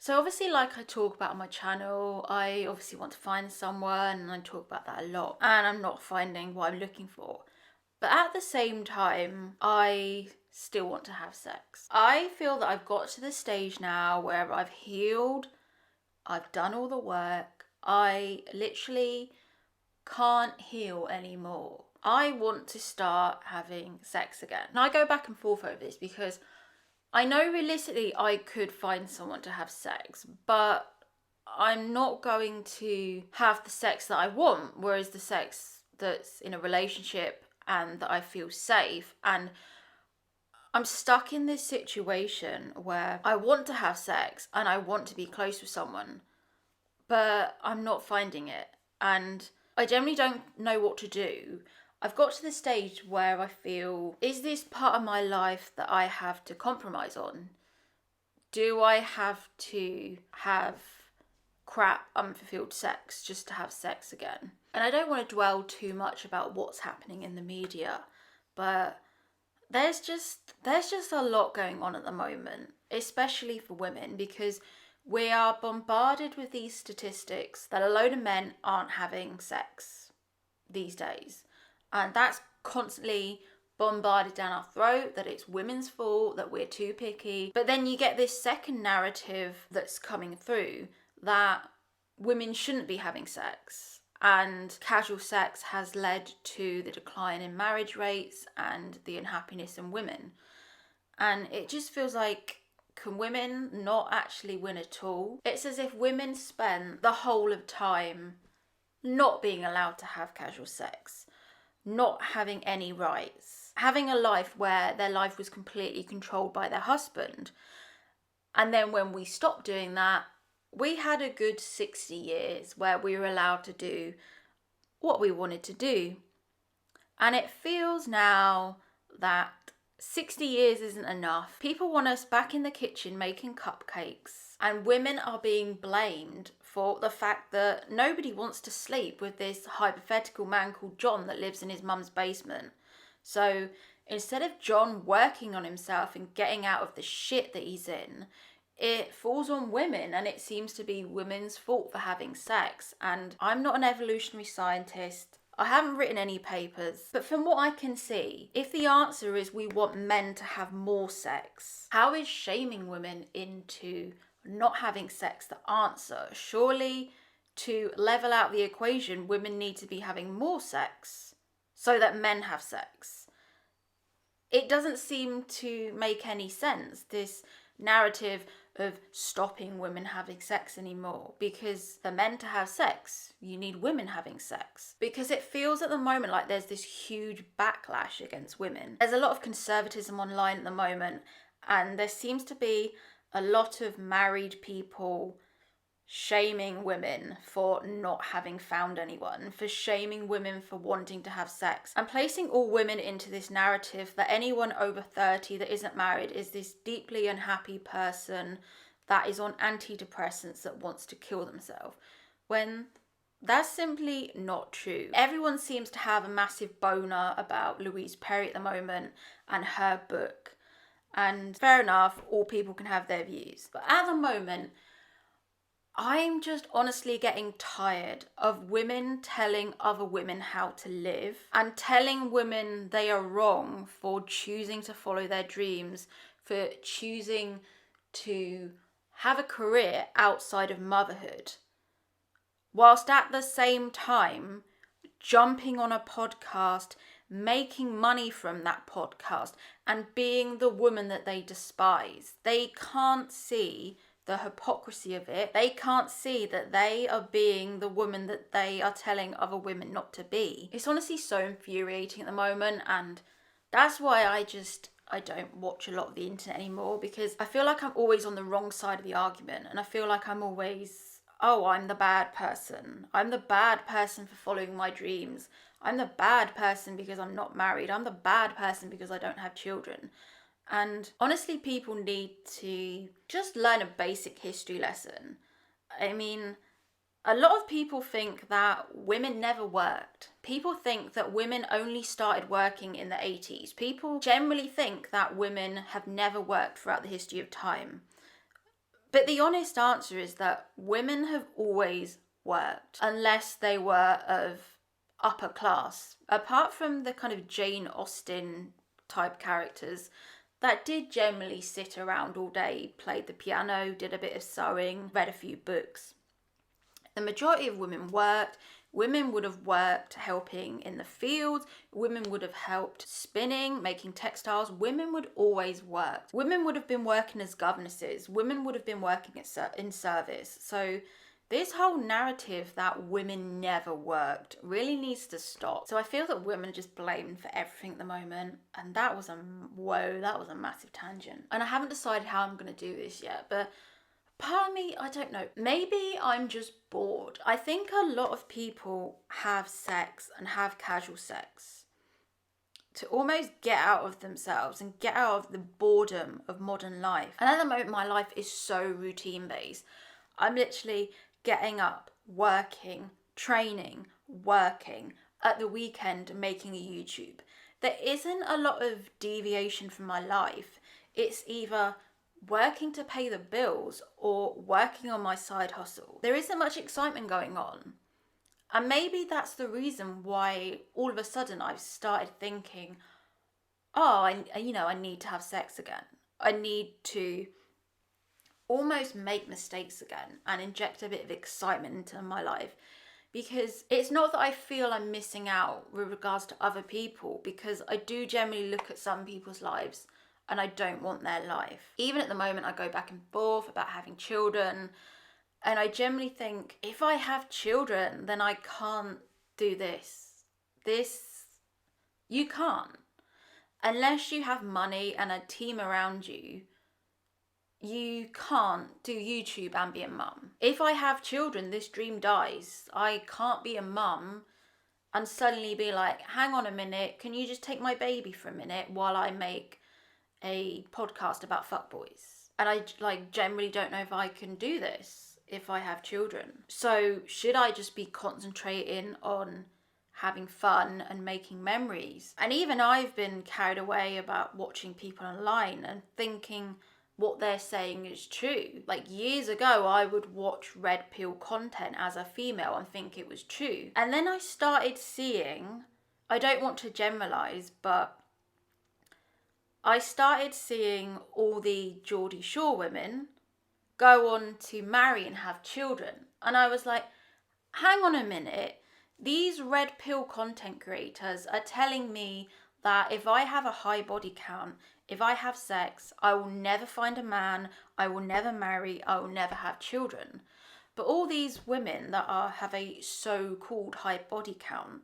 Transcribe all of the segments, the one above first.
So obviously, like I talk about on my channel, I obviously want to find someone and I talk about that a lot. And I'm not finding what I'm looking for. But at the same time, I still want to have sex. I feel that I've got to the stage now where I've healed, I've done all the work, I literally can't heal anymore. I want to start having sex again. And I go back and forth over this because I know realistically I could find someone to have sex, but I'm not going to have the sex that I want, whereas the sex that's in a relationship and that I feel safe. And I'm stuck in this situation where I want to have sex and I want to be close with someone, but I'm not finding it. And I generally don't know what to do. I've got to the stage where I feel, is this part of my life that I have to compromise on? Do I have to have crap, unfulfilled sex just to have sex again? And I don't want to dwell too much about what's happening in the media, but there's just a lot going on at the moment, especially for women, because we are bombarded with these statistics that a load of men aren't having sex these days. And that's constantly bombarded down our throat, that it's women's fault, that we're too picky. But then you get this second narrative that's coming through that women shouldn't be having sex. And casual sex has led to the decline in marriage rates and the unhappiness in women. And it just feels like, can women not actually win at all? It's as if women spent the whole of time not being allowed to have casual sex, not having any rights, having a life where their life was completely controlled by their husband. And then when we stopped doing that, we had a good 60 years where we were allowed to do what we wanted to do. And it feels now that 60 years isn't enough. People want us back in the kitchen making cupcakes, and women are being blamed for the fact that nobody wants to sleep with this hypothetical man called John that lives in his mum's basement. So instead of John working on himself and getting out of the shit that he's in, it falls on women, and it seems to be women's fault for having sex. And I'm not an evolutionary scientist. I haven't written any papers, but from what I can see, if the answer is we want men to have more sex, how is shaming women into not having sex the answer? Surely, to level out the equation, women need to be having more sex so that men have sex. It doesn't seem to make any sense, this narrative of stopping women having sex anymore, because for men to have sex, you need women having sex. Because it feels at the moment like there's this huge backlash against women. There's a lot of conservatism online at the moment, and there seems to be a lot of married people shaming women for not having found anyone, for shaming women for wanting to have sex, and placing all women into this narrative that anyone over 30 that isn't married is this deeply unhappy person that is on antidepressants that wants to kill themselves, when that's simply not true. Everyone seems to have a massive boner about Louise Perry at the moment and her book, and fair enough, all people can have their views. But at the moment, I'm just honestly getting tired of women telling other women how to live and telling women they are wrong for choosing to follow their dreams, for choosing to have a career outside of motherhood, whilst at the same time jumping on a podcast, making money from that podcast, and being the woman that they despise. They can't see the hypocrisy of it. They can't see that they are being the woman that they are telling other women not to be. It's honestly so infuriating at the moment, and that's why I don't watch a lot of the internet anymore, because I feel like I'm always on the wrong side of the argument, and I feel like I'm always, oh, I'm the bad person. I'm the bad person for following my dreams. I'm the bad person because I'm not married. I'm the bad person because I don't have children. And honestly, people need to just learn a basic history lesson. I mean, a lot of people think that women never worked. People think that women only started working in the 80s. People generally think that women have never worked throughout the history of time. But the honest answer is that women have always worked, unless they were of upper class. Apart from the kind of Jane Austen type characters that did generally sit around all day, played the piano, did a bit of sewing, read a few books. The majority of women worked. Women would have worked helping in the fields. Women would have helped spinning, making textiles. Women would always work. Women would have been working as governesses. Women would have been working in service. So this whole narrative that women never worked really needs to stop. So I feel that women are just blamed for everything at the moment. And that was a massive tangent. And I haven't decided how I'm going to do this yet, but part of me, I don't know. Maybe I'm just bored. I think a lot of people have sex and have casual sex to almost get out of themselves and get out of the boredom of modern life. And at the moment, my life is so routine based. I'm literally getting up, working, training, working, at the weekend making a YouTube. There isn't a lot of deviation from my life. It's either working to pay the bills or working on my side hustle. There isn't much excitement going on. And maybe that's the reason why all of a sudden I've started thinking, oh, I need to have sex again. I need to almost make mistakes again and inject a bit of excitement into my life. Because it's not that I feel I'm missing out with regards to other people, because I do generally look at some people's lives and I don't want their life. Even at the moment, I go back and forth about having children. And I generally think, if I have children, then I can't do this. You can't. Unless you have money and a team around you, you can't do YouTube and be a mum. If I have children, this dream dies. I can't be a mum and suddenly be like, hang on a minute, can you just take my baby for a minute while I make a podcast about fuckboys? And I generally don't know if I can do this if I have children. So should I just be concentrating on having fun and making memories? And even I've been carried away about watching people online and thinking what they're saying is true. Like years ago, I would watch red pill content as a female and think it was true. And then I started seeing, I don't want to generalize, but I started seeing all the Geordie Shore women go on to marry and have children. And I was like, hang on a minute. These red pill content creators are telling me that if I have a high body count, if I have sex, I will never find a man, I will never marry, I will never have children. But all these women that have a so-called high body count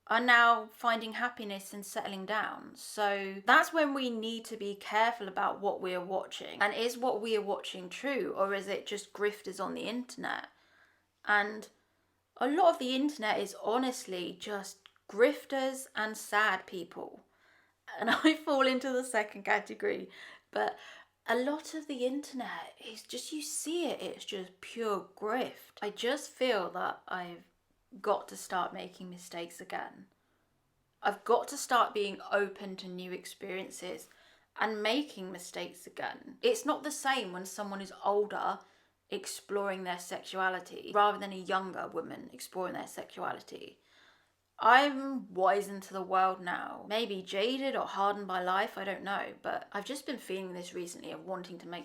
are now finding happiness and settling down. So that's when we need to be careful about what we're watching. And is what we are watching true, or is it just grifters on the internet? And a lot of the internet is honestly just grifters and sad people. And I fall into the second category. But a lot of the internet is just, you see it, it's just pure grift. I just feel that I've got to start making mistakes again. I've got to start being open to new experiences and making mistakes again. It's not the same when someone is older exploring their sexuality rather than a younger woman exploring their sexuality. I'm wizened to the world now. Maybe jaded or hardened by life, I don't know. But I've just been feeling this recently of wanting to make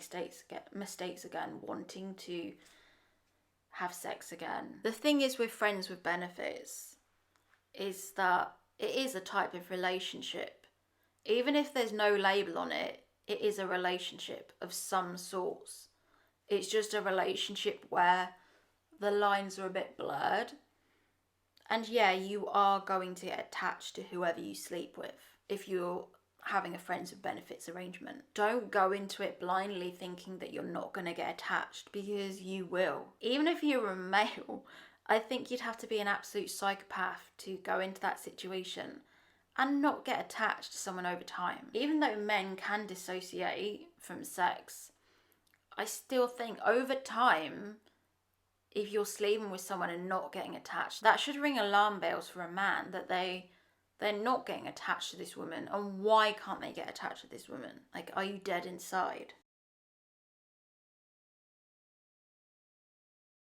mistakes again, wanting to have sex again. The thing is with friends with benefits is that it is a type of relationship. Even if there's no label on it, it is a relationship of some sorts. It's just a relationship where the lines are a bit blurred. And yeah, you are going to get attached to whoever you sleep with if you're having a friends with benefits arrangement. Don't go into it blindly thinking that you're not going to get attached, because you will. Even if you're a male, I think you'd have to be an absolute psychopath to go into that situation and not get attached to someone over time. Even though men can dissociate from sex, I still think over time, if you're sleeping with someone and not getting attached, that should ring alarm bells for a man that they're not getting attached to this woman. And why can't they get attached to this woman? Like, are you dead inside?